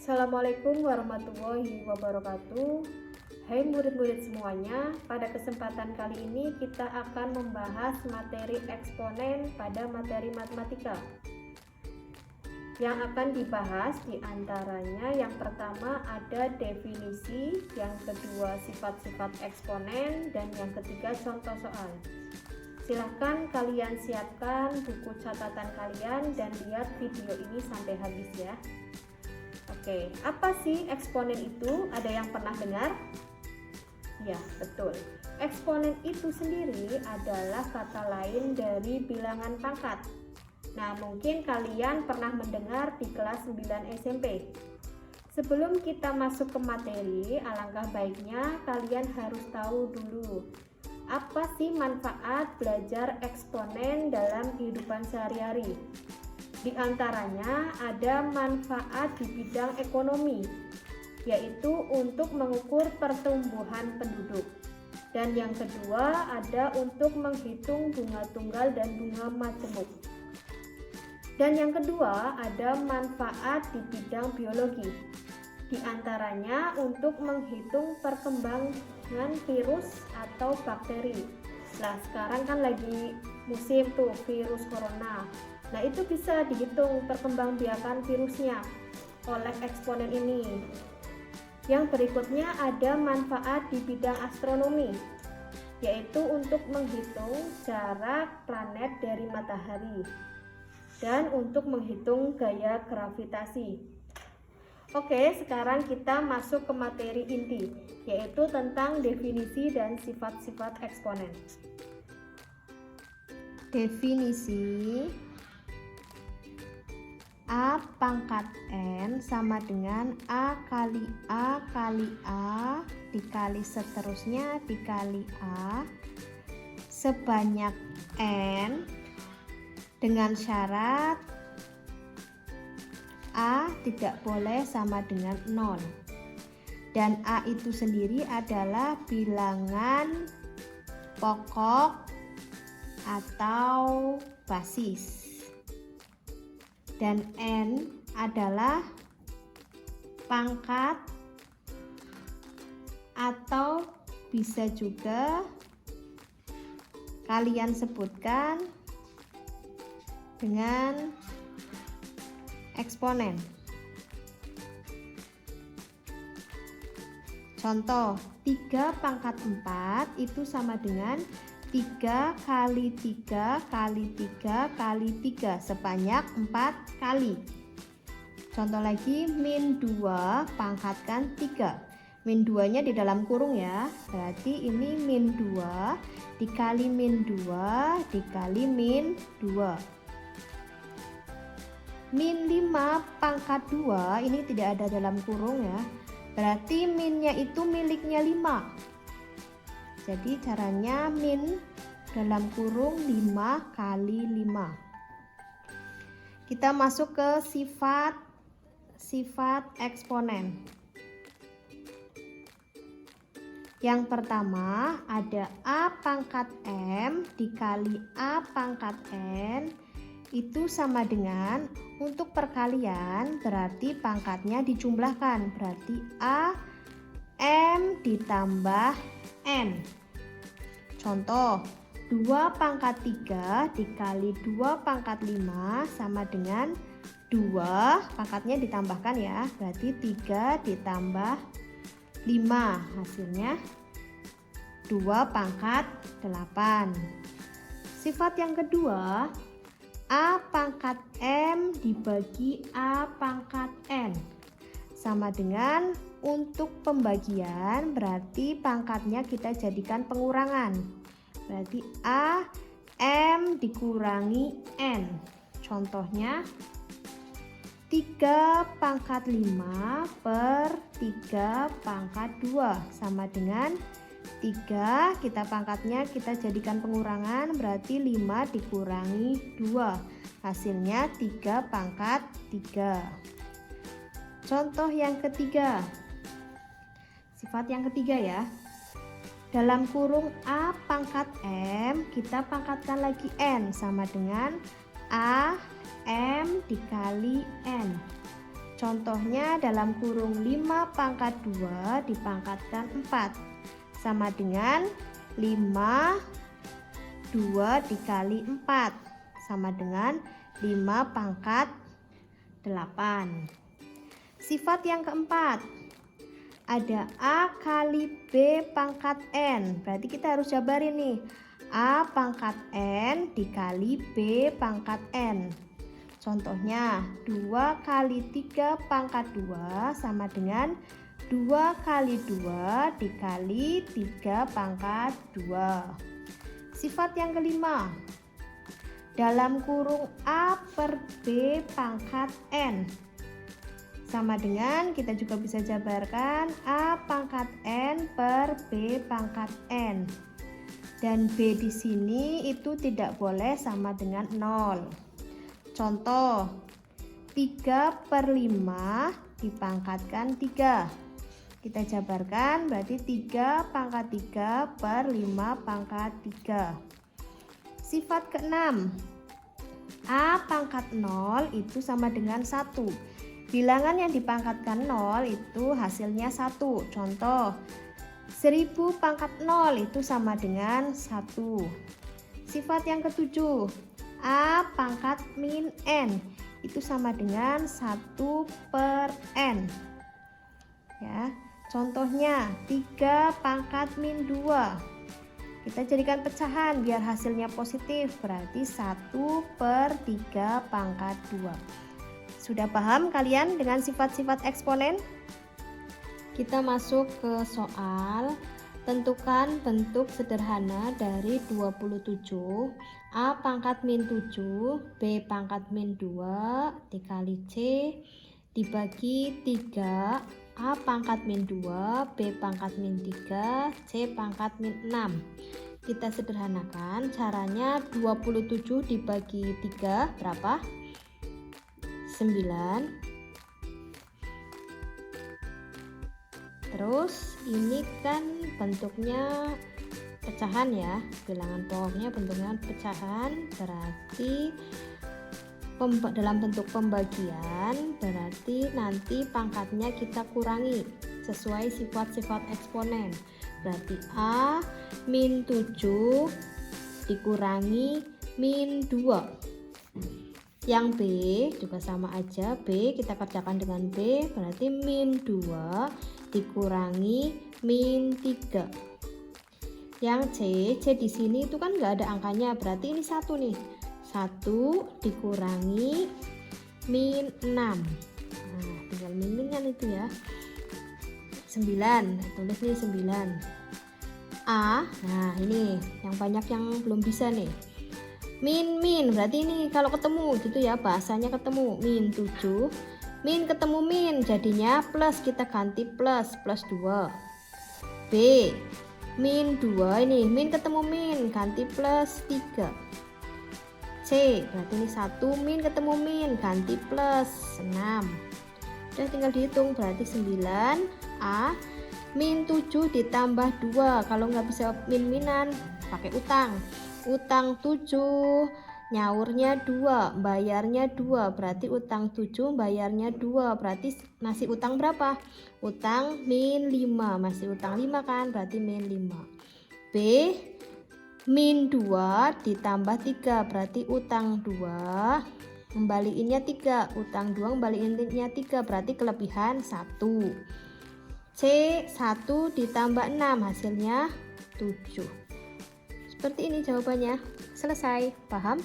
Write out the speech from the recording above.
Assalamualaikum warahmatullahi wabarakatuh. Hai murid-murid semuanya, pada kesempatan kali ini kita akan membahas materi eksponen pada materi matematika. Yang akan dibahas diantaranya yang pertama ada definisi, yang kedua sifat-sifat eksponen, dan yang ketiga contoh soal. Silahkan kalian siapkan buku catatan kalian dan lihat video ini sampai habis ya. Oke, apa sih eksponen itu? Ada yang pernah dengar? Ya, betul. Eksponen itu sendiri adalah kata lain dari bilangan pangkat. Nah, mungkin kalian pernah mendengar di kelas 9 SMP. Sebelum kita masuk ke materi, alangkah baiknya kalian harus tahu dulu apa sih manfaat belajar eksponen dalam kehidupan sehari-hari. Di antaranya ada manfaat di bidang ekonomi, yaitu untuk mengukur pertumbuhan penduduk. Dan yang kedua ada untuk menghitung bunga tunggal dan bunga majemuk. Dan yang kedua ada manfaat di bidang biologi. Di antaranya untuk menghitung perkembangan virus atau bakteri. Nah, sekarang kan lagi musim tuh virus corona. Nah, itu bisa dihitung perkembangbiakan virusnya oleh eksponen ini. Yang berikutnya ada manfaat di bidang astronomi, yaitu untuk menghitung jarak planet dari matahari dan untuk menghitung gaya gravitasi. Oke, sekarang kita masuk ke materi inti, yaitu tentang definisi dan sifat-sifat eksponen. Definisi: A pangkat N sama dengan A kali A kali A dikali seterusnya dikali A sebanyak N dengan syarat A tidak boleh sama dengan 0 dan A itu sendiri adalah bilangan pokok atau basis. Dan N adalah pangkat atau bisa juga kalian sebutkan dengan eksponen. Contoh, 3 pangkat 4 itu sama dengan 3 kali 3 kali 3 kali 3 sebanyak 4 kali. Contoh lagi, min 2 pangkatkan 3. Min 2 nya di dalam kurung ya. Berarti ini min 2 dikali min 2 dikali min 2. Min 5 pangkat 2 ini tidak ada dalam kurung ya. Berarti minnya itu miliknya 5. Jadi caranya min dalam kurung 5 kali 5. Kita masuk ke sifat eksponen. Yang pertama ada A pangkat M dikali A pangkat N itu sama dengan, untuk perkalian berarti pangkatnya dijumlahkan, berarti A M ditambah N. Contoh, 2 pangkat 3 dikali 2 pangkat 5 sama dengan 2, pangkatnya ditambahkan ya, berarti 3 ditambah 5, hasilnya 2 pangkat 8. Sifat yang kedua, A pangkat M dibagi A pangkat N sama dengan, untuk pembagian berarti pangkatnya kita jadikan pengurangan, berarti A M dikurangi N. Contohnya 3 pangkat 5 per 3 pangkat 2 sama dengan 3, kita pangkatnya kita jadikan pengurangan, berarti 5 dikurangi 2, hasilnya 3 pangkat 3. Contoh yang ketiga, sifat yang ketiga ya. Dalam kurung A pangkat M, kita pangkatkan lagi N sama dengan A M dikali N. Contohnya dalam kurung 5 pangkat 2 dipangkatkan 4 sama dengan 5 2 dikali 4 sama dengan 5 pangkat 8. Sifat yang keempat, ada A kali B pangkat N. Berarti kita harus jabarin nih, A pangkat N dikali B pangkat N. Contohnya 2 kali 3 pangkat 2 sama dengan 2 kali 2 dikali 3 pangkat 2. Sifat yang kelima, dalam kurung A per B pangkat N sama dengan, kita juga bisa jabarkan A pangkat N per B pangkat N. Dan B di sini itu tidak boleh sama dengan 0. Contoh 3 per 5 dipangkatkan 3. Kita jabarkan berarti 3 pangkat 3 per 5 pangkat 3. Sifat keenam, A pangkat 0 itu sama dengan 1. Bilangan yang dipangkatkan 0 itu hasilnya 1. Contoh 1000 pangkat 0 itu sama dengan 1. Sifat yang ketujuh, A pangkat min N itu sama dengan 1 per N. Ya, contohnya 3 pangkat min 2. Kita jadikan pecahan biar hasilnya positif, berarti 1 per 3 pangkat 2. Sudah paham kalian dengan sifat-sifat eksponen? Kita masuk ke soal. Tentukan bentuk sederhana dari 27 A pangkat min 7 B pangkat min 2 dikali C dibagi 3 A pangkat min 2 B pangkat min 3 C pangkat min 6. Kita sederhanakan, caranya 27 dibagi 3 berapa? 9. Terus ini kan bentuknya pecahan ya, bilangan pokoknya bentuknya pecahan, berarti dalam bentuk pembagian, berarti nanti pangkatnya kita kurangi sesuai sifat-sifat eksponen. Berarti A min 7 dikurangi min 2. Yang B juga sama aja, B kita kerjakan dengan B, berarti min 2 dikurangi min 3. Yang C di sini itu kan nggak ada angkanya, berarti ini 1 nih. 1 dikurangi min 6. Nah, tinggal min-minkan itu ya. 9, tulis nih 9. A, nah ini yang banyak yang belum bisa nih. Min berarti ini kalau ketemu gitu ya, bahasanya ketemu. Min 7 min ketemu min, jadinya plus, kita ganti plus 2. B min 2, ini min ketemu min, ganti plus 3. C berarti ini 1 min ketemu min, ganti plus 6. Udah tinggal dihitung, berarti 9. A min 7 ditambah 2, kalau nggak bisa min-minan pakai utang 7, nyaurnya 2, bayarnya 2, berarti utang 7, bayarnya 2, berarti masih utang berapa? Utang min 5, masih utang 5 kan, berarti min 5. B min 2 ditambah 3, berarti utang 2, kembaliinnya 3, utang 2 kembaliinnya 3, berarti kelebihan 1. C 1 ditambah 6, hasilnya 7. Seperti ini jawabannya. Selesai, paham?